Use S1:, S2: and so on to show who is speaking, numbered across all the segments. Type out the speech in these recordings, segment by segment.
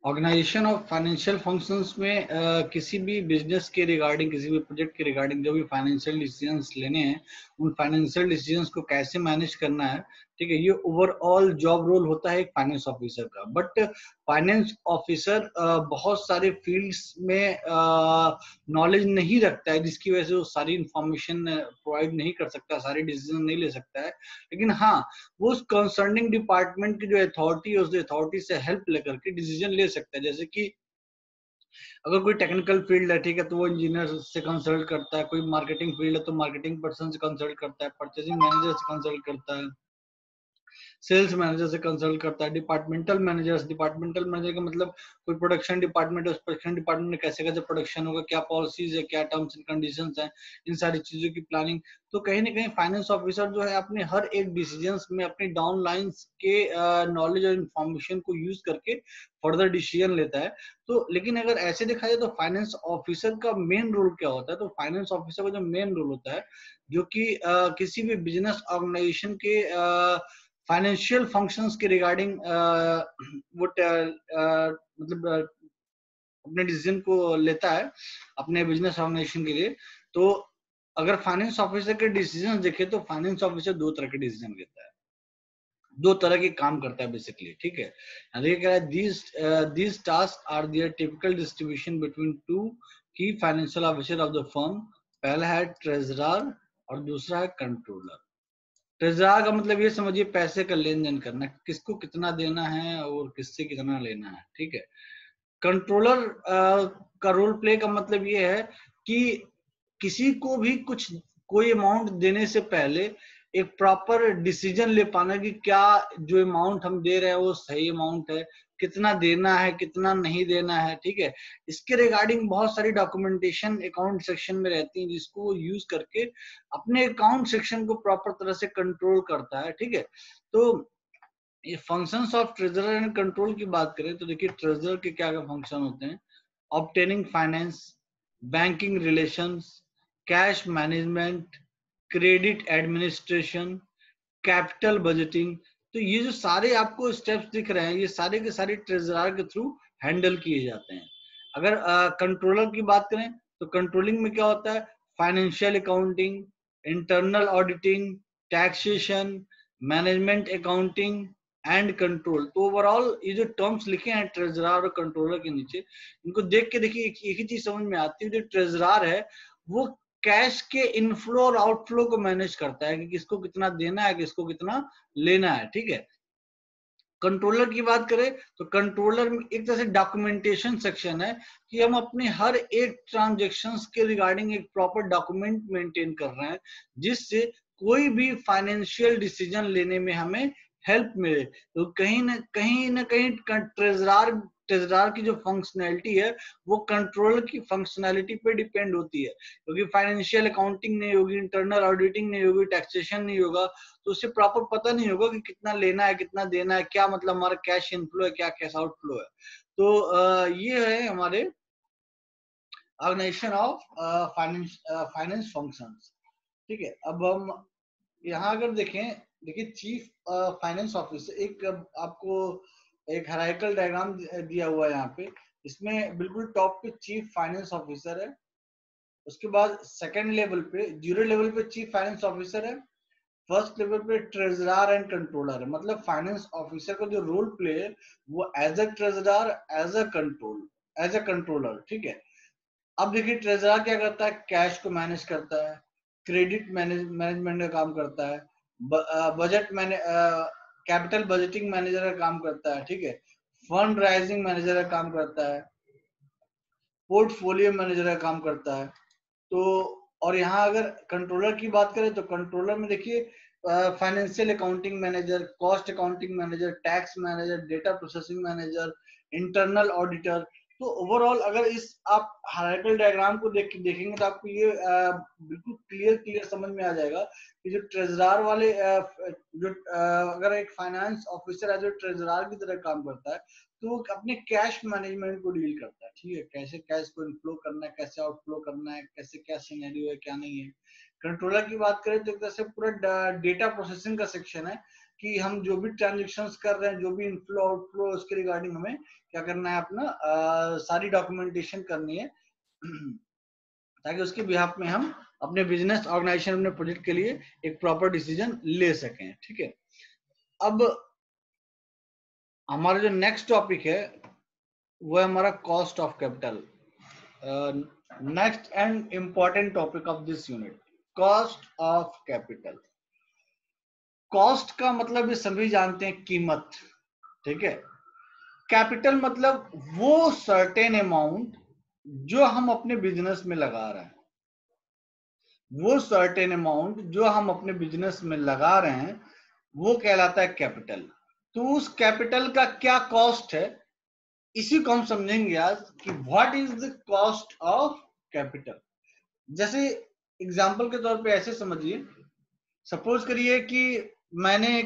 S1: Organisation of financial functions में किसी भी बिजनेस के रिगार्डिंग, किसी भी प्रोजेक्ट के रिगार्डिंग जो भी फाइनेंशियल डिसीजंस लेने हैं, उन फाइनेंशियल डिसीजंस को कैसे मैनेज करना है, ठीक है, ये ओवरऑल जॉब रोल होता है एक फाइनेंस ऑफिसर का। बट फाइनेंस ऑफिसर बहुत सारे फील्ड्स में नॉलेज नहीं रखता है, जिसकी वजह से वो सारी इंफॉर्मेशन प्रोवाइड नहीं कर सकता, सारी डिसीजन नहीं ले सकता है। लेकिन हाँ, वो उस कंसर्निंग डिपार्टमेंट की जो अथॉरिटी है, उस अथॉरिटी से हेल्प लेकर के डिसीजन ले सकता है। जैसे कि अगर कोई टेक्निकल फील्ड है, ठीक है, तो वो इंजीनियर से कंसल्ट करता है। कोई मार्केटिंग फील्ड है तो मार्केटिंग पर्सन से कंसल्ट करता है, परचेजिंग मैनेजर से कंसल्ट करता है, सेल्स मैनेजर से कंसल्ट करता है, डिपार्टमेंटल मैनेजर का मतलब कोई प्रोडक्शन डिपार्टमेंट है, उस प्रोडक्शन डिपार्टमेंट में कैसे कैसे प्रोडक्शन होगा, क्या पॉलिसीज है, क्या टर्म्स एंड कंडीशंस हैं, इन सारी चीजों की प्लानिंग। तो कहीं ना कहीं फाइनेंस ऑफिसर जो है अपने हर एक डिसीजंस में अपनी डाउन लाइंस के नॉलेज और इंफॉर्मेशन को यूज करके फर्दर डिसीजन लेता है। तो लेकिन अगर ऐसे देखा जाए तो फाइनेंस ऑफिसर का मेन रोल क्या होता है, तो फाइनेंस ऑफिसर का जो मेन रोल होता है, जो कि किसी भी बिजनेस ऑर्गेनाइजेशन के फाइनेंशियल फंक्शंस के रिगार्डिंग वो मतलब अपने डिसीजन को लेता है अपने बिजनेस ऑर्गेनाइजेशन के लिए। तो अगर फाइनेंस ऑफिसर के डिसीजन देखे तो फाइनेंस ऑफिसर दो तरह के डिसीजन लेता है, दो तरह के काम करता है बेसिकली, ठीक है। देखिए कह रहा है these task are there typical distribution between two key financial officer of the firm. पहला है ट्रेजरर और दूसरा है कंट्रोलर। ट्रेजरर का मतलब ये समझिए पैसे का लेन देन करना, किसको कितना देना है और किससे कितना लेना है, ठीक है। कंट्रोलर का रोल प्ले का मतलब ये है कि किसी को भी कुछ कोई अमाउंट देने से पहले एक प्रॉपर डिसीजन ले पाना कि क्या जो अमाउंट हम दे रहे हैं वो सही अमाउंट है, कितना देना है, कितना नहीं देना है, ठीक है। इसके रिगार्डिंग बहुत सारी डॉक्यूमेंटेशन अकाउंट सेक्शन में रहती है, जिसको वो यूज करके अपने अकाउंट सेक्शन को प्रॉपर तरह से कंट्रोल करता है, ठीक है। तो ये functions of treasurer and control की बात करें तो देखिए ट्रेजरर के क्या क्या फंक्शन होते हैं। Obtaining finance, banking relations, cash management, credit administration, capital budgeting. तो ये जो सारे आपको स्टेप्स दिख रहे हैं, ये सारे के सारे ट्रेजरर के थ्रू हैंडल किए जाते हैं। अगर कंट्रोलर की बात करें तो कंट्रोलिंग में क्या होता है, financial accounting, internal auditing, taxation, management accounting and control. तो ओवरऑल ये जो टर्म्स लिखे हैं ट्रेजरर और कंट्रोलर के नीचे, इनको देख के देखिए एक ही चीज समझ में आती है, जो ट्रेजरर है वो कैश के इनफ्लो और आउटफ्लो को मैनेज करता है कि किसको कितना देना है, किसको कितना लेना है, ठीक है। कंट्रोलर की बात करें तो कंट्रोलर में एक तरह से डॉक्यूमेंटेशन सेक्शन है कि हम अपने हर एक ट्रांजेक्शन्स के रिगार्डिंग एक प्रॉपर डॉक्यूमेंट मेंटेन कर रहे हैं, जिससे कोई भी फाइनेंशियल डिसीजन लेने में हमें हेल्प मिले। तो कहीं ना कहीं ट्रेजरार की जो फंक्शनैलिटी है वो कंट्रोलर की फंक्शनैलिटी पे डिपेंड होती है, क्योंकि फाइनेंशियल अकाउंटिंग नहीं होगी, इंटरनल ऑडिटिंग नहीं होगी, टैक्सेशन नहीं होगा, तो उसे प्रॉपर पता नहीं होगा कि कितना लेना है, कितना देना है, क्या मतलब हमारा कैश इनफ्लो है, क्या कैश आउटफ्लो है। तो ये है हमारे ऑर्गेनाइजेशन ऑफ फाइनेंस फंक्शंस, ठीक है। अब हम यहाँ अगर देखें, देखिए चीफ फाइनेंस ऑफिसर, एक आपको एक हायरार्किकल डायग्राम दिया हुआ है यहाँ पे। इसमें बिल्कुल टॉप पे चीफ फाइनेंस ऑफिसर है, उसके बाद सेकंड लेवल पे, जीरो लेवल पे चीफ फाइनेंस ऑफिसर है, फर्स्ट लेवल पे ट्रेजरर एंड कंट्रोलर है। मतलब फाइनेंस ऑफिसर का जो रोल प्ले है वो as a treasurer, as a controller, ठीक है। अब देखिए ट्रेजरर क्या करता है, कैश को मैनेज करता है, क्रेडिट मैनेजमेंट का काम करता है, बजट मैने कैपिटल बजटिंग मैनेजर का काम करता है, ठीक है, फंड राइजिंग मैनेजर का काम करता है, पोर्टफोलियो मैनेजर का काम करता है। तो और यहाँ अगर कंट्रोलर की बात करें तो कंट्रोलर में देखिए financial accounting manager, cost accounting manager, tax manager, data processing manager, internal auditor. तो ओवरऑल अगर इस आप हायरार्किकल डायग्राम को देखेंगे तो आपको ये बिल्कुल क्लियर समझ में आ जाएगा कि जो ट्रेजरर वाले अगर एक फाइनेंस ऑफिसर है जो ट्रेजरर की तरह काम करता है, तो वो अपने कैश मैनेजमेंट को डील करता है, ठीक है, कैसे कैश को इनफ्लो करना है, कैसे आउटफ्लो करना है, कैसे क्या सिनेरियो है, क्या नहीं है। कंट्रोलर की बात करें तो एक तरह से पूरा डेटा प्रोसेसिंग का सेक्शन है कि हम जो भी ट्रांजेक्शन्स कर रहे हैं, जो भी इनफ्लो आउटफ्लो, उसके रिगार्डिंग हमें क्या करना है, अपना सारी डॉक्यूमेंटेशन करनी है ताकि उसके बिहाफ में हम अपने बिजनेस ऑर्गेनाइजेशन, अपने प्रोजेक्ट के लिए एक प्रॉपर डिसीजन ले सकें। ठीक है, अब हमारा जो नेक्स्ट टॉपिक है वो है हमारा cost of capital. Next and important topic of this unit, cost of capital. Cost का मतलब ये सभी जानते हैं, कीमत। ठीक है, कैपिटल मतलब वो सर्टेन अमाउंट जो हम अपने बिजनेस में लगा रहे हैं, वो सर्टेन अमाउंट जो हम अपने बिजनेस में लगा रहे हैं वो कहलाता है कैपिटल। तो उस कैपिटल का क्या कॉस्ट है, इसी को हम समझेंगे आज कि what is the cost of capital. जैसे एग्जांपल के तौर पे ऐसे समझिए, सपोज करिए कि मैंने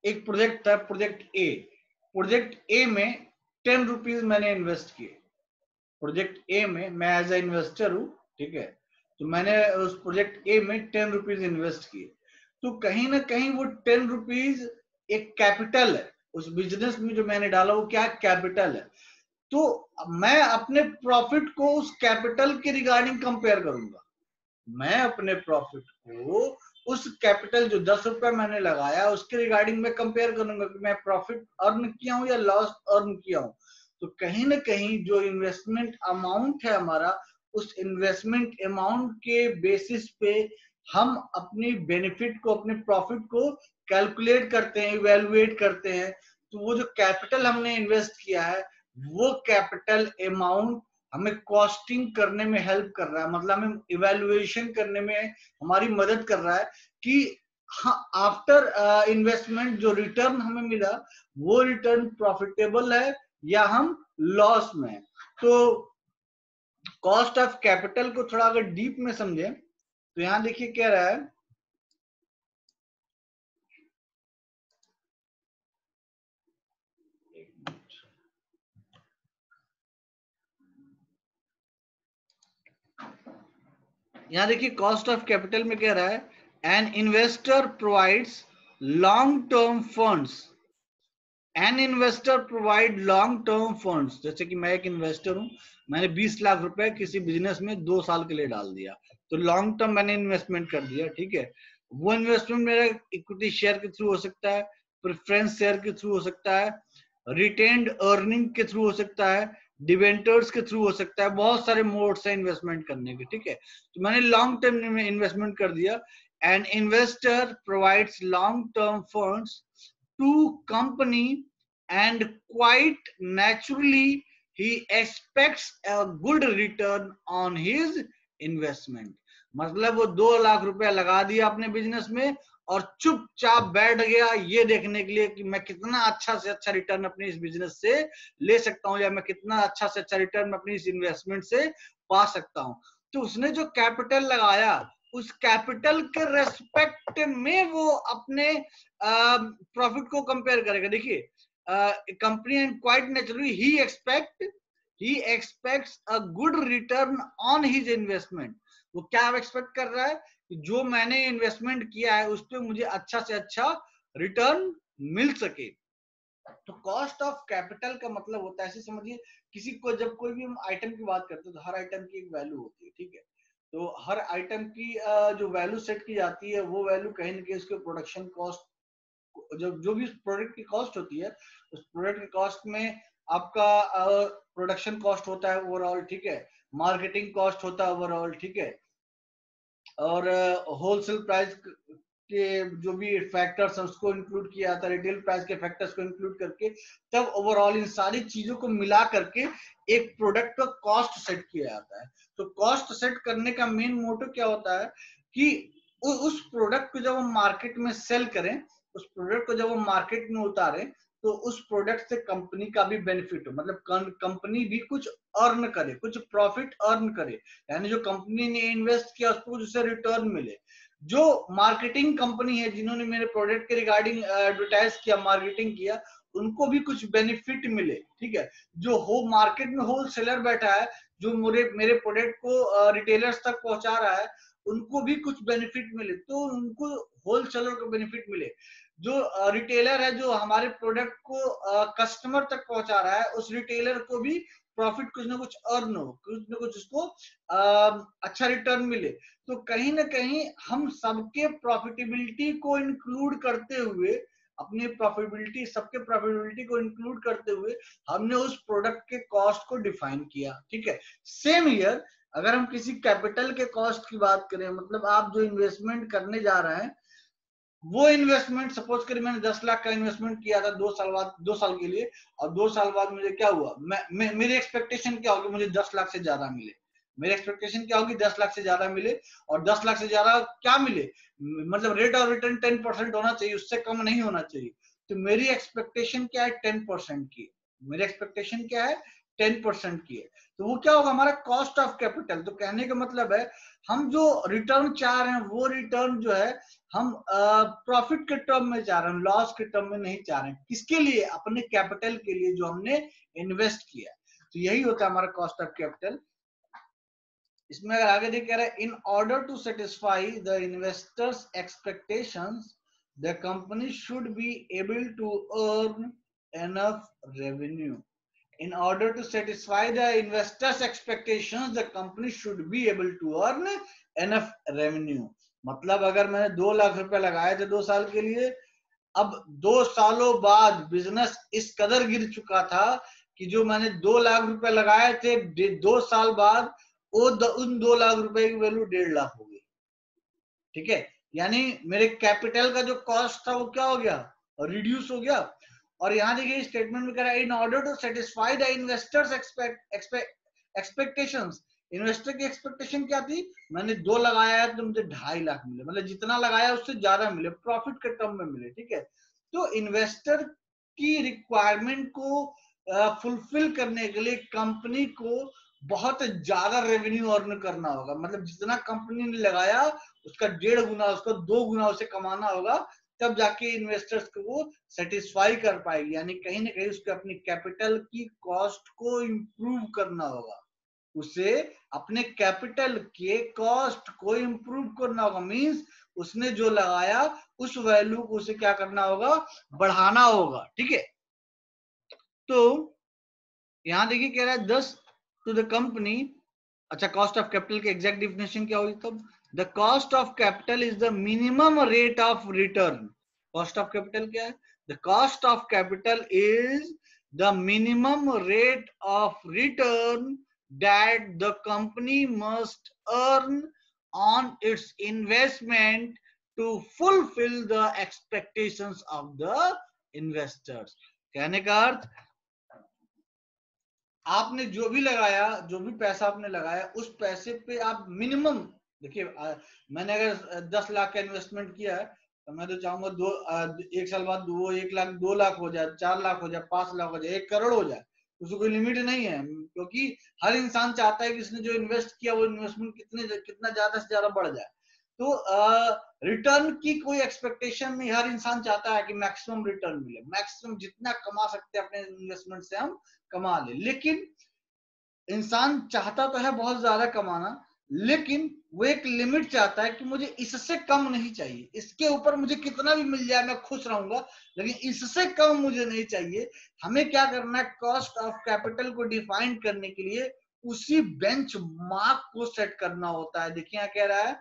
S1: एक प्रोजेक्ट था, प्रोजेक्ट ए में 10 रुपीज मैंने इन्वेस्ट किए। प्रोजेक्ट ए में मैं एज ए इन्वेस्टर हूं, ठीक है, तो मैंने उस प्रोजेक्ट ए में 10 रुपीज इन्वेस्ट किए। तो कहीं ना कहीं वो 10 रुपीज एक कैपिटल है, उस बिजनेस में जो मैंने डाला वो क्या कैपिटल है। तो मैं अपने प्रॉफिट को उस कैपिटल के रिगार्डिंग कंपेयर करूंगा। मैं अपने प्रॉफिट को उस कैपिटल जो 10 रुपए मैंने लगाया उसके रिगार्डिंग में कंपेयर करूंगा कि मैं प्रॉफिट अर्न किया हूं या लॉस अर्न किया हूं। तो कहीं ना कहीं जो इन्वेस्टमेंट अमाउंट है हमारा, उस इन्वेस्टमेंट अमाउंट के बेसिस पे हम अपनी बेनिफिट को, अपने प्रॉफिट को कैलकुलेट करते हैं, इवेलुएट करते हैं। तो वो जो कैपिटल हमने इन्वेस्ट किया है वो कैपिटल अमाउंट हमें कॉस्टिंग करने में हेल्प कर रहा है, मतलब हमें इवेल्युएशन करने में हमारी मदद कर रहा है कि आफ्टर इन्वेस्टमेंट जो रिटर्न हमें मिला वो रिटर्न प्रॉफिटेबल है या हम लॉस में है। तो कॉस्ट ऑफ कैपिटल को थोड़ा अगर डीप में समझे तो यहां देखिए क्या रहा है, यहां देखिए कॉस्ट ऑफ कैपिटल में कह रहा है an investor provides long term funds, an investor provide long term funds. जैसे कि मैं एक इन्वेस्टर हूं, मैंने 20 लाख रुपए किसी बिजनेस में 2 साल के लिए डाल दिया, तो लॉन्ग टर्म मैंने इन्वेस्टमेंट कर दिया। ठीक है, वो इन्वेस्टमेंट मेरा इक्विटी शेयर के थ्रू हो सकता है, प्रेफरेंस शेयर के थ्रू हो सकता है, रिटेन्ड अर्निंग के थ्रू हो सकता है, डिवेंटर्स के थ्रू हो सकता है, बहुत सारे मोड्स है इन्वेस्टमेंट करने के। ठीक है, तो मैंने लॉन्ग टर्म में इन्वेस्टमेंट कर दिया। An investor provides long term funds to company and quite naturally he expects a good return on his investment। मतलब वो 2 लाख रुपया लगा दिया अपने बिजनेस में और चुपचाप बैठ गया ये देखने के लिए कि मैं कितना अच्छा से अच्छा रिटर्न अपने इस बिजनेस से ले सकता हूं या मैं कितना अच्छा से अच्छा रिटर्न अपनी इस इन्वेस्टमेंट से पा सकता हूं। तो उसने जो कैपिटल लगाया उस कैपिटल के रेस्पेक्ट में वो अपने प्रॉफिट को कंपेयर करेगा। देखिए company and quite naturally he aspects a good return on his investment. वो क्या एक्सपेक्ट कर रहा है कि जो मैंने इन्वेस्टमेंट किया है उस पर मुझे अच्छा से अच्छा रिटर्न मिल सके। तो कॉस्ट ऑफ कैपिटल का मतलब होता है, ऐसे समझिए किसी को जब कोई भी हम आइटम की बात करते हैं तो हर आइटम की एक वैल्यू होती है। ठीक है, तो हर आइटम की जो वैल्यू सेट की जाती है वो वैल्यू कहीं ना कहीं उसके प्रोडक्शन कॉस्ट, जो भी प्रोडक्ट की कॉस्ट होती है उस प्रोडक्ट की कॉस्ट में आपका प्रोडक्शन कॉस्ट होता है ओवरऑल। ठीक है, मार्केटिंग कॉस्ट होता है ओवरऑल। ठीक है, और होलसेल प्राइस के जो भी फैक्टर्स हैं उसको इंक्लूड किया जाता है, रिटेल प्राइस के फैक्टर्स को इंक्लूड करके तब ओवरऑल इन सारी चीजों को मिला करके एक प्रोडक्ट का कॉस्ट सेट किया जाता है। तो कॉस्ट सेट करने का मेन मोटिव क्या होता है कि उस प्रोडक्ट को जब हम मार्केट में सेल करें, उस प्रोडक्ट को जब हम मार्केट में उतारें तो उस प्रोडक्ट से कंपनी का भी बेनिफिट हो, मतलब कंपनी भी कुछ अर्न करे, कुछ प्रॉफिट अर्न करे, यानी जो कंपनी ने इन्वेस्ट किया उसको कुछ उससे रिटर्न मिले। जो मार्केटिंग कंपनी है जिन्होंने मेरे प्रोडक्ट के रिगार्डिंग एडवर्टाइज किया, मार्केटिंग किया, उनको भी कुछ बेनिफिट मिले। ठीक है, जो हो मार्केट में होलसेलर बैठा है जो मेरे प्रोडक्ट को रिटेलर्स तक पहुंचा रहा है उनको भी कुछ बेनिफिट मिले, तो उनको होलसेलर को बेनिफिट मिले। जो रिटेलर है जो हमारे प्रोडक्ट को कस्टमर तक पहुंचा रहा है, उस रिटेलर को भी प्रॉफिट कुछ ना कुछ अर्न हो, कुछ ना कुछ उसको अच्छा रिटर्न मिले। तो कहीं ना कहीं हम सबके प्रॉफिटेबिलिटी को इंक्लूड करते हुए, अपनी प्रॉफिटेबिलिटी, सबके प्रॉफिटेबिलिटी को इंक्लूड करते हुए हमने उस प्रोडक्ट के कॉस्ट को डिफाइन किया। ठीक है, सेम ईयर अगर हम किसी कैपिटल के कॉस्ट की बात करें, मतलब आप जो इन्वेस्टमेंट करने जा रहे हैं, वो इन्वेस्टमेंट सपोज करिए मैंने 10 लाख का इन्वेस्टमेंट किया था 2 साल बाद, 2 साल के लिए, और 2 साल बाद मुझे क्या हुआ, मेरी एक्सपेक्टेशन क्या होगी, मुझे 10 लाख से ज्यादा मिले। मेरी एक्सपेक्टेशन क्या होगी, 10 लाख से ज्यादा मिले, और 10 लाख से ज्यादा क्या मिले, मतलब रेट ऑफ रिटर्न 10% होना चाहिए, उससे कम नहीं होना चाहिए। तो मेरी एक्सपेक्टेशन क्या है, 10% की। मेरी एक्सपेक्टेशन क्या है, 10% की है। तो वो क्या होगा, हमारा कॉस्ट ऑफ कैपिटल। तो कहने का मतलब है हम जो रिटर्न चाह रहे हैं, वो रिटर्न जो है हम प्रॉफिट के टर्म में चाह रहे हैं, लॉस के टर्म में नहीं चाह रहे हैं। किसके लिए, अपने कैपिटल के लिए जो हमने इन्वेस्ट किया। तो यही होता है हमारा कॉस्ट ऑफ कैपिटल। इसमें अगर आगे देख कह रहा है, in order to satisfy the investors expectations the company should be able to earn enough revenue. In order to satisfy the investors' expectations, the company should be able to earn enough revenue. मतलब अगर मैंने 2 लाख रुपए लगाए थे 2 साल के लिए, अब 2 सालों बाद बिजनेस इस कदर गिर चुका था कि जो मैंने 2 लाख रुपए लगाए थे 2 साल बाद वो उन 2 लाख रुपए की वैल्यू 1.5 लाख हो गई। ठीक है, यानी मेरे कैपिटल का जो कॉस्ट था वो क्या हो गया, रिड्यूस हो गया। और यहां देखिए स्टेटमेंट में कह रहा है, in order to satisfy the investors expectations. Investor की एक्सपेक्टेशन क्या थी, मैंने 2 लगाया है तो मुझे 2.5 लाख मिले, मतलब जितना लगाया उससे ज्यादा मिले, प्रॉफिट के टर्म में मिले। ठीक है, तो इन्वेस्टर की रिक्वायरमेंट को फुलफिल करने के लिए कंपनी को बहुत ज्यादा रेवेन्यू अर्न करना होगा। मतलब जितना कंपनी ने लगाया उसका 1.5 गुना, उसको 2 गुना उसे कमाना होगा, तब जाके इन्वेस्टर्स को वो सेटिस्फाई कर पाएगी। यानी कहीं ना कहीं उसको अपनी कैपिटल की कॉस्ट को इंप्रूव करना होगा, उसे अपने कैपिटल के कॉस्ट को इंप्रूव करना होगा। मींस उसने जो लगाया उस वैल्यू को उसे क्या करना होगा, बढ़ाना होगा। ठीक है, तो यहां देखिए कह रहा है 10 टू द कंपनी। अच्छा, कॉस्ट ऑफ कैपिटल की एग्जैक्ट डिफिनेशन क्या होगी तब, the cost of capital is the minimum rate of return. Cost of capital क्या है, the cost of capital is the minimum rate of return that the company must earn on its investment to fulfil the expectations of the investors. कहने का अर्थ, आपने जो भी लगाया, जो भी पैसा आपने लगाया, उस पैसे पे आप मिनिमम देखिए, मैंने अगर 10 लाख का इन्वेस्टमेंट किया है तो मैं तो चाहूंगा 1 साल बाद वो 1 लाख 2 लाख हो जाए, 4 लाख हो जाए, 5 लाख हो जाए, 1 करोड़ हो जाए। उसको कोई लिमिट नहीं है, क्योंकि हर इंसान चाहता है कि इसने जो इन्वेस्ट किया वो इन्वेस्टमेंट कितना ज्यादा से ज्यादा बढ़ जाए। तो रिटर्न की कोई एक्सपेक्टेशन नहीं, हर इंसान चाहता है कि मैक्सिमम रिटर्न मिले, मैक्सिमम जितना कमा सकते हैं अपने इन्वेस्टमेंट से हम कमा ले। लेकिन इंसान चाहता तो है बहुत ज्यादा कमाना, लेकिन वो एक लिमिट चाहता है कि मुझे इससे कम नहीं चाहिए, इसके ऊपर मुझे कितना भी मिल जाए मैं खुश रहूंगा, लेकिन इससे कम मुझे नहीं चाहिए। हमें क्या करना है, कॉस्ट ऑफ कैपिटल को डिफाइन करने के लिए उसी बेंच मार्क को सेट करना होता है। देखिए यहाँ कह रहा है,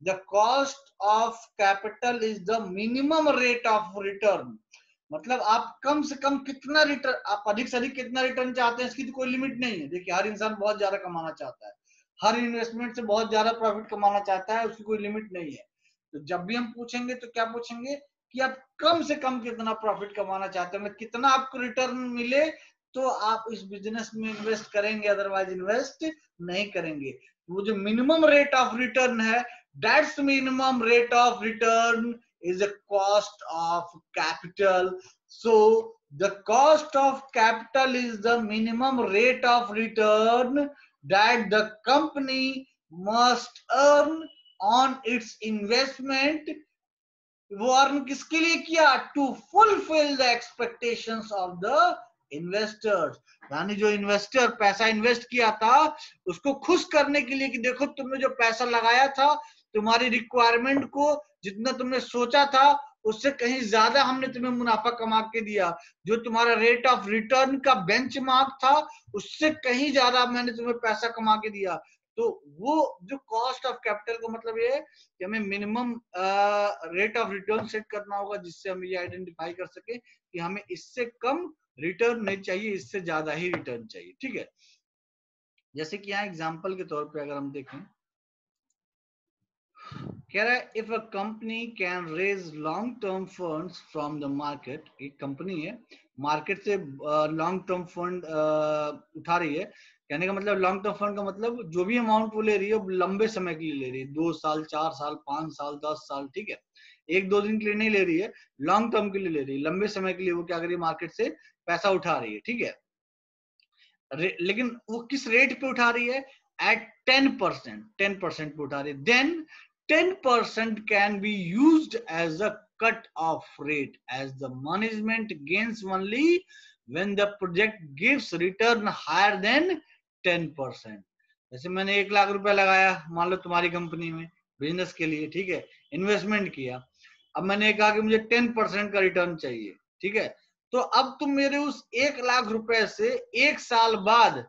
S1: the cost of capital is the minimum rate of return. मतलब आप कम से कम कितना रिटर्न, आप अधिक से अधिक कितना रिटर्न चाहते हैं, इसकी तो कोई लिमिट नहीं है। देखिए हर इंसान बहुत ज्यादा कमाना चाहता है, हर इन्वेस्टमेंट से बहुत ज्यादा प्रॉफिट कमाना चाहता है, उसकी कोई लिमिट नहीं है। तो जब भी हम पूछेंगे तो क्या पूछेंगे कि आप कम से कम कितना प्रॉफिट कमाना चाहते हैं, कितना आपको रिटर्न मिले तो आप इस बिजनेस में इन्वेस्ट करेंगे, अदरवाइज इन्वेस्ट नहीं करेंगे। वो जो मिनिमम रेट ऑफ रिटर्न है, that's minimum rate of return is a cost of capital. So the cost of capital is the minimum rate of return that the company must earn on its investment. वो earn किसके लिए किया, to fulfil the expectations of the investors. यानी जो investor पैसा invest किया था उसको खुश करने के लिए कि देखो तुमने जो पैसा लगाया था, तुम्हारी रिक्वायरमेंट को जितना तुमने सोचा था उससे कहीं ज्यादा हमने तुम्हें मुनाफा कमा के दिया, जो तुम्हारा रेट ऑफ रिटर्न का बेंचमार्क था उससे कहीं ज्यादा मैंने तुम्हें पैसा कमा के दिया। तो वो जो कॉस्ट ऑफ कैपिटल का मतलब ये है कि हमें minimum rate of return set करना होगा, जिससे हम ये आइडेंटिफाई कर सके कि हमें इससे कम रिटर्न नहीं चाहिए, इससे ज्यादा ही रिटर्न चाहिए। ठीक है, जैसे कि यहाँ एग्जांपल के तौर पे अगर हम देखें, कह रहा है if a company can raise long term funds from the market, एक कंपनी है मार्केट से लॉन्ग टर्म फंड उठा रही है, कहने का मतलब लॉन्ग टर्म फंड का मतलब जो भी अमाउंट वो ले रही है वो लंबे समय के लिए ले रही है, 2 साल 4 साल 5 साल 10 साल, ठीक है, 1-2 दिन के लिए नहीं ले रही है, लॉन्ग टर्म के लिए ले रही है, लंबे समय के लिए वो क्या कर रही है, मार्केट से पैसा उठा रही है। ठीक है, लेकिन वो किस रेट पे उठा रही है, एट 10%, 10% पे उठा रही है, then 10% can be used as a cut off rate as the management gains only when the project gives return higher than 10%। जैसे मैंने 1 लाख रुपया लगाया मान लो तुम्हारी कंपनी में बिजनेस के लिए, ठीक है, इन्वेस्टमेंट किया, अब मैंने कहा कि मुझे 10% का रिटर्न चाहिए, ठीक है, तो अब तुम मेरे उस 1 लाख रुपए से 1 साल बाद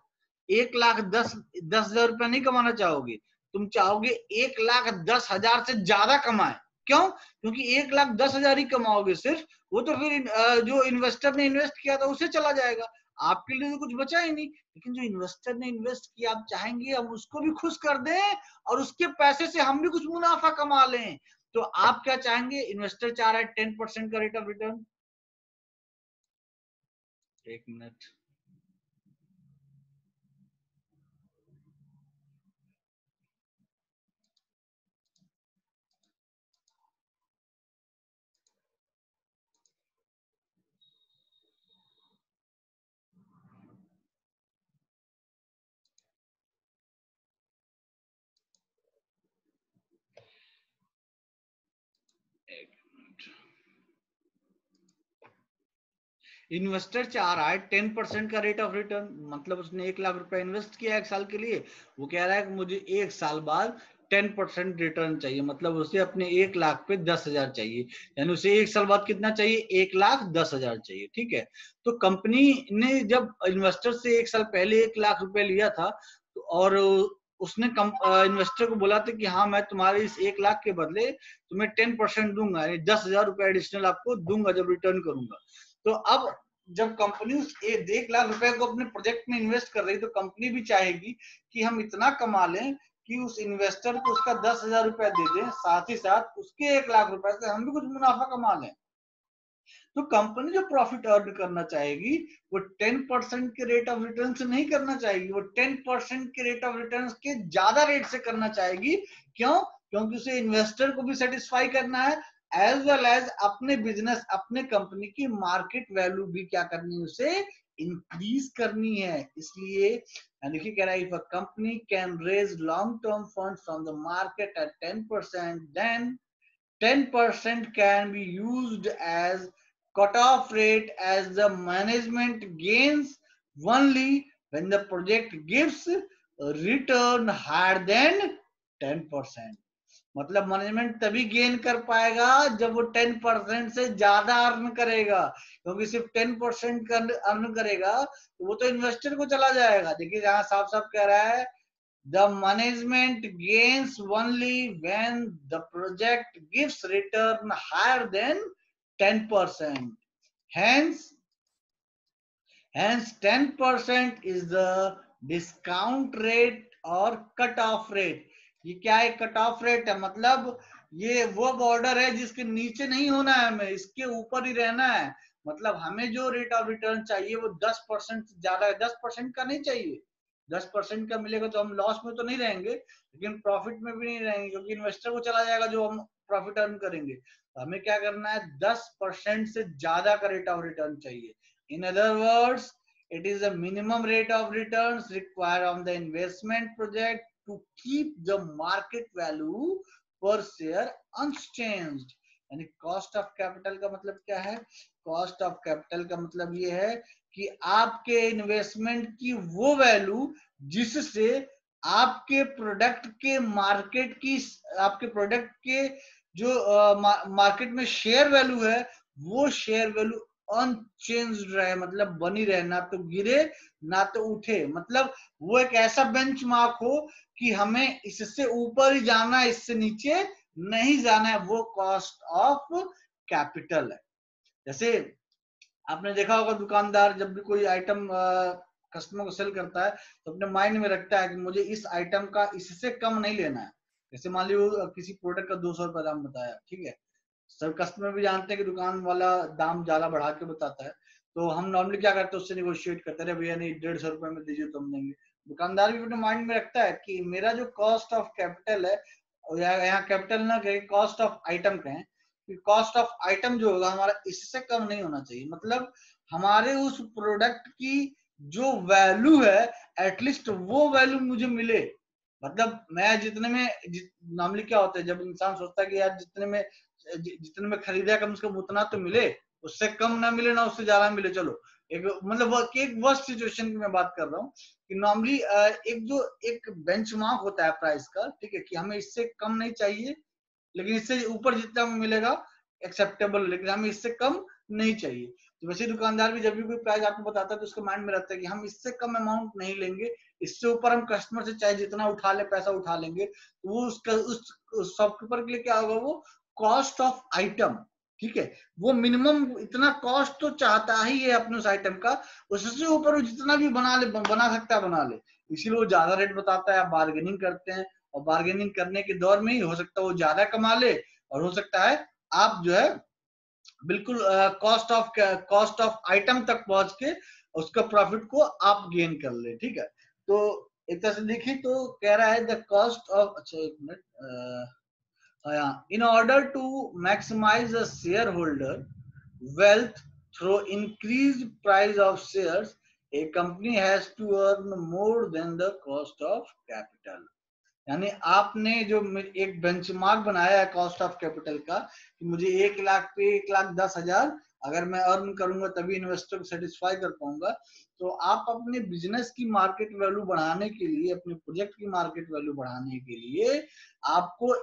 S1: 1,10,10,000 रुपया नहीं कमाना चाहोगे, तुम चाहोगे 1,10,000 से ज्यादा कमाए। क्यों? क्योंकि 1,10,000 ही कमाओगे सिर्फ, वो तो फिर जो इन्वेस्टर ने इन्वेस्ट किया था उसे चला जाएगा, आपके लिए तो कुछ बचा ही नहीं। लेकिन जो इन्वेस्टर ने इन्वेस्ट किया, आप चाहेंगे हम उसको भी खुश कर दें और उसके पैसे से हम भी कुछ मुनाफा कमा लें, तो आप क्या चाहेंगे, इन्वेस्टर चाह रहा है 10% का रेट ऑफ रिटर्न। एक मिनट, इन्वेस्टर चाह रहा है 10% का रेट ऑफ रिटर्न, मतलब उसने 1 लाख रुपया इन्वेस्ट किया 1 साल के लिए, वो कह रहा है कि मुझे 1 साल बाद 10% रिटर्न चाहिए, मतलब उसे अपने 1 लाख पे 10,000 चाहिए, यानी उसे 1 साल बाद कितना चाहिए, 1,10,000 चाहिए। ठीक है, तो कंपनी ने जब इन्वेस्टर से 1 साल पहले 1 लाख रुपया लिया था, तो और उसने इन्वेस्टर को बोला था कि हाँ मैं तुम्हारे इस 1 लाख के बदले तुम्हें 10% दूंगा, 10,000 रुपया एडिशनल आपको दूंगा जब रिटर्न करूंगा। तो अब जब कंपनी उस 1 लाख रुपए को अपने प्रोजेक्ट में इन्वेस्ट कर रही, तो कंपनी भी चाहेगी कि हम इतना कमा लें कि उस इन्वेस्टर को उसका 10,000 रुपया दे दें, साथ ही साथ उसके 1 लाख रुपए से हम भी कुछ मुनाफा कमा लें। तो कंपनी जो प्रॉफिट अर्न करना चाहेगी वो 10% के रेट ऑफ रिटर्न से नहीं करना चाहेगी, वो 10% के रेट ऑफ रिटर्न के ज्यादा रेट से करना चाहेगी। क्यों? क्योंकि उसे इन्वेस्टर को भी सेटिस्फाई करना है, एज वेल एज अपने बिजनेस अपने कंपनी की मार्केट वैल्यू भी क्या करनी है, उसे इंक्रीज करनी है। इसलिए देखिए कह रहा है if a company can raise long term fund from the market at 10%, then 10% can be used as cutoff rate as the management gains only when the project gives a return higher than 10%। मतलब management तभी gain कर पाएगा जब वो 10% से ज्यादा earn करेगा, क्योंकि सिर्फ 10% का अर्न करेगा तो वो तो इन्वेस्टर को चला जाएगा। देखिए यहाँ साफ साफ कह रहा है the management gains only when the project gives return higher than 10%. Hence 10% is the discount rate और कट ऑफ रेट। ये क्या है, कट ऑफ रेट है, मतलब ये वो बॉर्डर है जिसके नीचे नहीं होना है, हमें इसके ऊपर ही रहना है। मतलब हमें जो रेट ऑफ रिटर्न चाहिए वो 10% ज्यादा है, 10% का नहीं चाहिए। 10% का मिलेगा तो हम लॉस में तो नहीं रहेंगे, लेकिन प्रॉफिट में भी नहीं रहेंगे, क्योंकि इन्वेस्टर को चला जाएगा जो हम प्रॉफिट अर्न करेंगे। तो हमें क्या करना है, 10% से ज्यादा का रेट ऑफ रिटर्न चाहिए। In other words, it is the minimum rate of returns required on the investment project to keep the market value per share unchanged। यानी कॉस्ट ऑफ कैपिटल का मतलब क्या है, कॉस्ट ऑफ कैपिटल का मतलब ये है कि आपके इन्वेस्टमेंट की वो वैल्यू जिससे आपके प्रोडक्ट के मार्केट की, आपके प्रोडक्ट के जो मार्केट में शेयर वैल्यू है वो शेयर वैल्यू अनचेंज्ड रहे, मतलब बनी रहे, ना तो गिरे ना तो उठे, मतलब वो एक ऐसा बेंचमार्क हो कि हमें इससे ऊपर ही जाना है, इससे नीचे नहीं जाना है, वो कॉस्ट ऑफ कैपिटल है। जैसे आपने देखा होगा दुकानदार जब भी कोई आइटम कस्टमर को सेल करता है तो अपने माइंड में रखता है कि मुझे इस आइटम का इससे कम नहीं लेना है। जैसे मान लीजिए किसी प्रोडक्ट का 200 रुपया दाम बताया, ठीक है, सब कस्टमर भी जानते हैं कि दुकान वाला दाम ज्यादा बढ़ा के बताता है, तो हम नॉर्मली क्या करते हैं, उससे निगोशिएट करते हैं, भैया नहीं 150 रुपए में दीजिए तो हम देंगे। दुकानदार भी अपने माइंड में रखता है कि मेरा जो कॉस्ट ऑफ कैपिटल है, यहाँ कैपिटल ना कहे, कॉस्ट ऑफ आइटम कहें, कि कॉस्ट ऑफ आइटम जो होगा हमारा इससे कम नहीं होना चाहिए, मतलब हमारे उस प्रोडक्ट की जो वैल्यू है एटलीस्ट वो वैल्यू मुझे मिले। मतलब मैं जितने में नॉर्मली क्या होता है, जब इंसान सोचता है कि यार जितने में खरीदा कम से कम उतना तो मिले, उससे कम ना मिले ना उससे ज्यादा मिले, चलो एक मतलब एक वर्स्ट सिचुएशन की मैं बात कर रहा हूँ कि नॉर्मली एक बेंचमार्क होता है प्राइस का, ठीक है, कि हमें इससे कम नहीं चाहिए लेकिन इससे ऊपर जितना मिलेगा एक्सेप्टेबल, लेकिन हमें इससे कम नहीं चाहिए। तो वैसे दुकानदार भी जब भी कोई प्राइस आपको बताता है तो उसके माइंड में रहता है कि हम इससे कम अमाउंट नहीं लेंगे, इससे ऊपर हम कस्टमर से चाहे जितना उठा ले पैसा उठा लेंगे, तो वो उसका उस शॉपकीपर के लिए क्या होगा, वो कॉस्ट ऑफ आइटम, ठीक है, वो मिनिमम इतना कॉस्ट तो चाहता ही है अपने उस आइटम का, उससे ऊपर वो जितना भी बना सकता है बना ले, इसीलिए वो ज्यादा रेट बताता है, बार्गेनिंग करते हैं, और बार्गेनिंग करने के दौर में ही हो सकता है वो ज्यादा कमा ले, और हो सकता है आप जो है बिल्कुल कॉस्ट ऑफ आइटम तक पहुंच के उसका प्रॉफिट को आप गेन कर ले, ठीक है। तो एक तरह से देखिए तो कह रहा है द कॉस्ट ऑफ, अच्छा एक minute, in order to maximise the share holder wealth through increased price of shares, a company has to earn more than the cost of capital। यानी आपने जो एक बेंचमार्क बनाया है कॉस्ट ऑफ कैपिटल का कि मुझे 1 लाख पे 1,10,000 अगर मैं अर्न करूंगा तभी इन्वेस्टर को सेटिस्फाई कर पाऊंगा, तो आप अपने बिजनेस की मार्केट वैल्यू बढ़ाने के लिए, अपने प्रोजेक्ट की मार्केट वैल्यू बढ़ाने के लिए आपको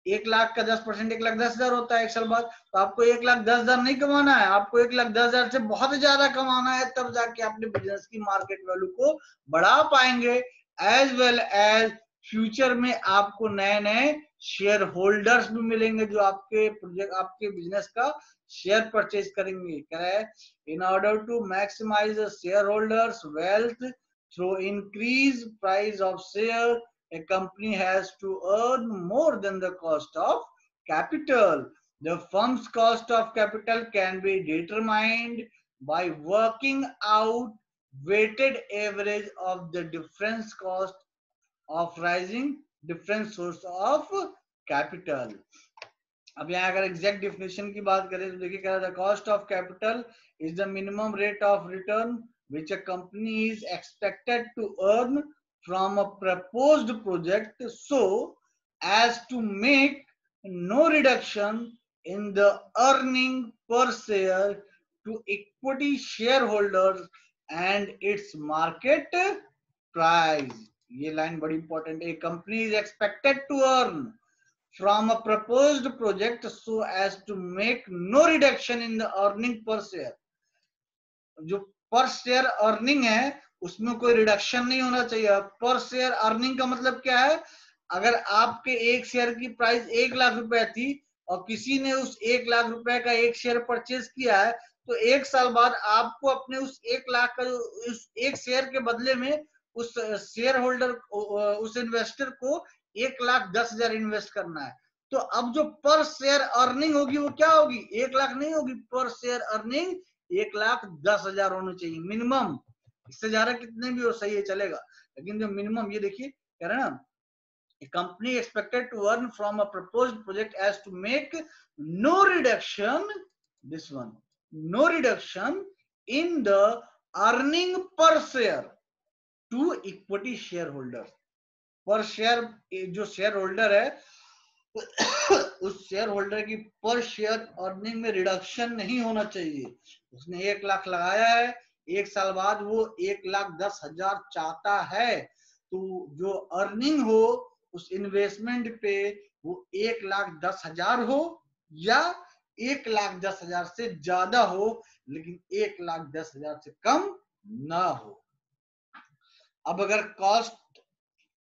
S1: 1 लाख का 10% 1,10,000 होता है एक साल बाद, तो आपको 1,10,000 नहीं कमाना है, आपको 1,10,000 से बहुत ज्यादा कमाना है, तब जाके अपने बिजनेस की मार्केट वैल्यू को बढ़ा पाएंगे। एज वेल एज फ्यूचर में आपको नए नए शेयर होल्डर्स भी मिलेंगे जो आपके प्रोजेक्ट आपके बिजनेस का शेयर परचेज करेंगे। कह रहा है in order to maximise share holders wealth through increase price of share, a company has to earn more than the cost of capital. The firm's cost of capital can be determined by working out weighted average of the difference cost of rising different source of capital। अब यहाँ अगर exact definition की बात करें तो देखिए, क्या cost of capital is the minimum rate of return which a company is expected to earn from a proposed project so as to make no reduction in the earning per share to equity shareholders and its market price। ये line बड़ी important है। Company is expected to earn from a proposed project so as to make no reduction in the earning per share। जो पर share earning है उसमें कोई reduction नहीं होना चाहिए। पर शेयर अर्निंग का मतलब क्या है, अगर आपके एक शेयर की प्राइस 1,00,000 रुपए थी और किसी ने उस 1,00,000 रुपए का एक शेयर परचेज किया है, तो 1 साल बाद आपको अपने उस 1,00,000 का उस एक शेयर के बदले में उस शेयर होल्डर उस इन्वेस्टर को 1,10,000 इन्वेस्ट करना है। तो अब जो पर शेयर अर्निंग होगी वो क्या होगी, 1,00,000 नहीं होगी, पर शेयर अर्निंग 1,10,000 होनी चाहिए मिनिमम। इससे ज्यादा कितने भी हो सही है चलेगा, लेकिन जो मिनिमम ये देखिए कह रहे हैं ना, a company expected to earn from a proposed project as to make no reduction, this one, no reduction in the earning per share to equity shareholders। पर शेयर जो शेयर होल्डर है उस शेयर होल्डर की पर share earning में reduction नहीं होना चाहिए। उसने 1,00,000 लगाया है, 1 साल बाद वो 1,10,000 चाहता है, तो जो अर्निंग हो उस इन्वेस्टमेंट पे वो 1,10,000 हो या 1,10,000 से ज्यादा हो, लेकिन 1,10,000 से कम ना हो। अब अगर कॉस्ट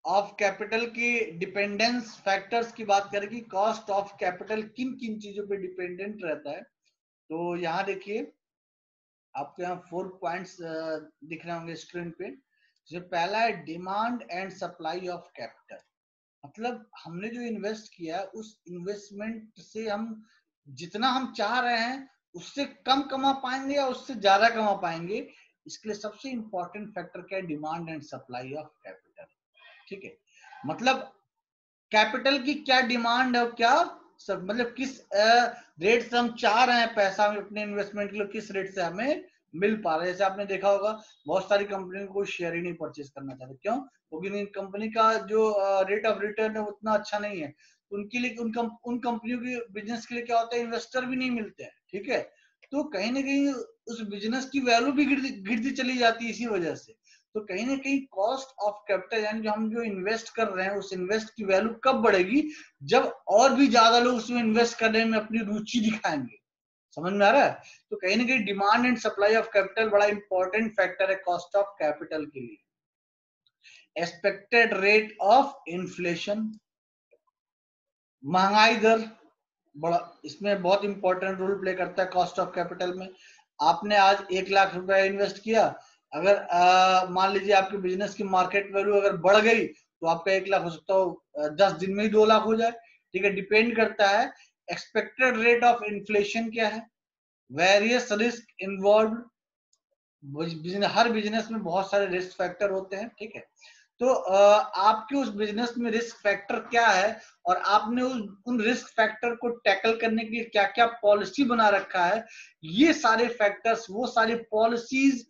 S1: ऑफ कैपिटल की डिपेंडेंस फैक्टर्स की बात करें कि कॉस्ट ऑफ कैपिटल किन किन चीजों पे डिपेंडेंट रहता है, तो यहाँ देखिए आपको यहाँ 4 पॉइंट्स दिख रहे होंगे स्क्रीन पे। जो पहला है demand and supply of capital, मतलब हमने जो इन्वेस्ट किया है उस इन्वेस्टमेंट से हम जितना हम चाह रहे हैं उससे कम कमा पाएंगे या उससे ज्यादा कमा पाएंगे। इसके लिए सबसे इंपॉर्टेंट फैक्टर क्या है, demand and supply of capital. ठीक है, मतलब कैपिटल की क्या डिमांड है, क्या सब, मतलब किस रेट से हम चाह रहे हैं पैसा अपने इन्वेस्टमेंट के लिए, किस रेट से हमें मिल पा रहा है। जैसे आपने देखा होगा बहुत सारी कंपनी को शेयर ही नहीं परचेज करना चाहते, क्यों? क्योंकि इन कंपनी का जो रेट ऑफ रिटर्न है उतना अच्छा नहीं है। उनके लिए उन कंपनियों के बिजनेस के लिए क्या होता है, इन्वेस्टर भी नहीं मिलते हैं। ठीक है, तो कहीं ना कहीं उस बिजनेस की वैल्यू भी गिरती चली जाती है इसी वजह से। तो कहीं ना कहीं कॉस्ट ऑफ कैपिटल यानी जो हम जो इन्वेस्ट कर रहे हैं उस इन्वेस्ट की वैल्यू कब बढ़ेगी, जब और भी ज्यादा लोग उसमें इन्वेस्ट करने में अपनी रुचि दिखाएंगे। समझ में आ रहा है? तो कहीं ना कहीं demand and supply of capital बड़ा इंपॉर्टेंट फैक्टर है कॉस्ट ऑफ कैपिटल के लिए। एक्सपेक्टेड रेट ऑफ इन्फ्लेशन, महंगाई दर बड़ा इसमें बहुत इंपॉर्टेंट रोल प्ले करता है कॉस्ट ऑफ कैपिटल में। आपने आज 1,00,000 रुपए इन्वेस्ट किया, अगर मान लीजिए आपके बिजनेस की मार्केट वैल्यू अगर बढ़ गई तो आपका 1,00,000 हो सकता हो 10 दिन में ही 2,00,000 हो जाए। ठीक है, डिपेंड करता है। एक्सपेक्टेड रेट ऑफ इन्फ्लेशन क्या है, वेरियस रिस्क इन्वॉल्व, हर बिजनेस में बहुत सारे रिस्क फैक्टर होते हैं। ठीक है, तो आपके उस बिजनेस में रिस्क फैक्टर क्या है और आपने उन रिस्क फैक्टर को टैकल करने के लिए क्या क्या पॉलिसी बना रखा है, ये सारे फैक्टर्स, वो सारी पॉलिसीज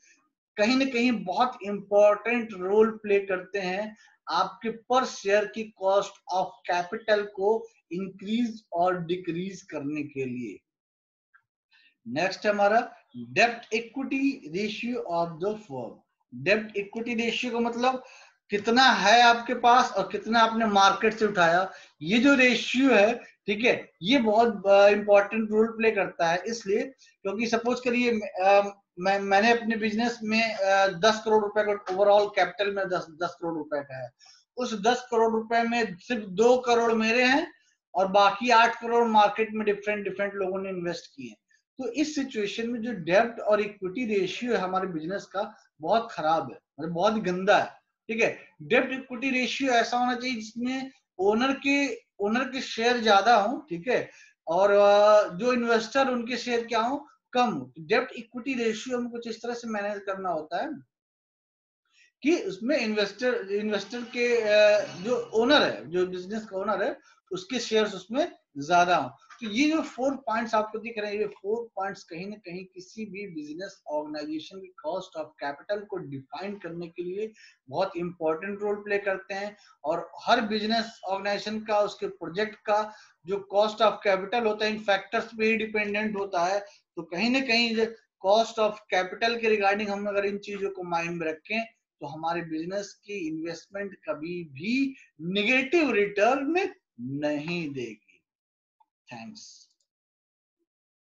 S1: कहीं ना कहीं बहुत इंपॉर्टेंट रोल प्ले करते हैं आपके पर शेयर की कॉस्ट ऑफ कैपिटल को इंक्रीज और डिक्रीज करने के लिए। नेक्स्ट हमारा डेब्ट equity ratio of the firm. डेब्ट इक्विटी रेशियो का मतलब कितना है आपके पास और कितना आपने मार्केट से उठाया, ये जो रेशियो है, ठीक है, ये बहुत इंपॉर्टेंट रोल प्ले करता है। इसलिए क्योंकि सपोज करिए मैंने अपने बिजनेस में 10 करोड़ रुपए का ओवरऑल कैपिटल में 10 करोड़ रुपए का है। उस 10 करोड़ रुपए में सिर्फ 2 करोड़ मेरे हैं और बाकी 8 करोड़ मार्केट में डिफरेंट डिफरेंट लोगों ने इन्वेस्ट किए। तो इस सिचुएशन में जो डेब्ट और इक्विटी रेशियो है हमारे बिजनेस का बहुत खराब है, मतलब बहुत गंदा है। ठीक है, डेब्ट इक्विटी रेशियो ऐसा होना चाहिए जिसमें ओनर के शेयर ज्यादा हो, ठीक है, और जो इन्वेस्टर उनके शेयर क्या हो, कम। डेब्ट इक्विटी रेशियो में कुछ इस तरह से मैनेज करना होता है कि उसमें इन्वेस्टर के जो ओनर है, जो बिजनेस का ओनर है, उसके शेयर्स उसमें ज्यादा हो। तो ये जो 4 पॉइंट्स आपको दिख रहे हैं, ये 4 पॉइंट्स कहीं ना कहीं किसी भी बिजनेस ऑर्गेनाइजेशन की कॉस्ट ऑफ कैपिटल को डिफाइन करने के लिए बहुत इंपॉर्टेंट रोल प्ले करते हैं। और हर बिजनेस ऑर्गेनाइजेशन का, उसके प्रोजेक्ट का जो कॉस्ट ऑफ कैपिटल होता है इन फैक्टर्स पे ही डिपेंडेंट होता है। तो कहीं ना कहीं कॉस्ट ऑफ कैपिटल के रिगार्डिंग हम अगर इन चीजों को माइंड में रखें तो हमारे बिजनेस की इन्वेस्टमेंट कभी भी निगेटिव रिटर्न नहीं देगी। थैंक्स।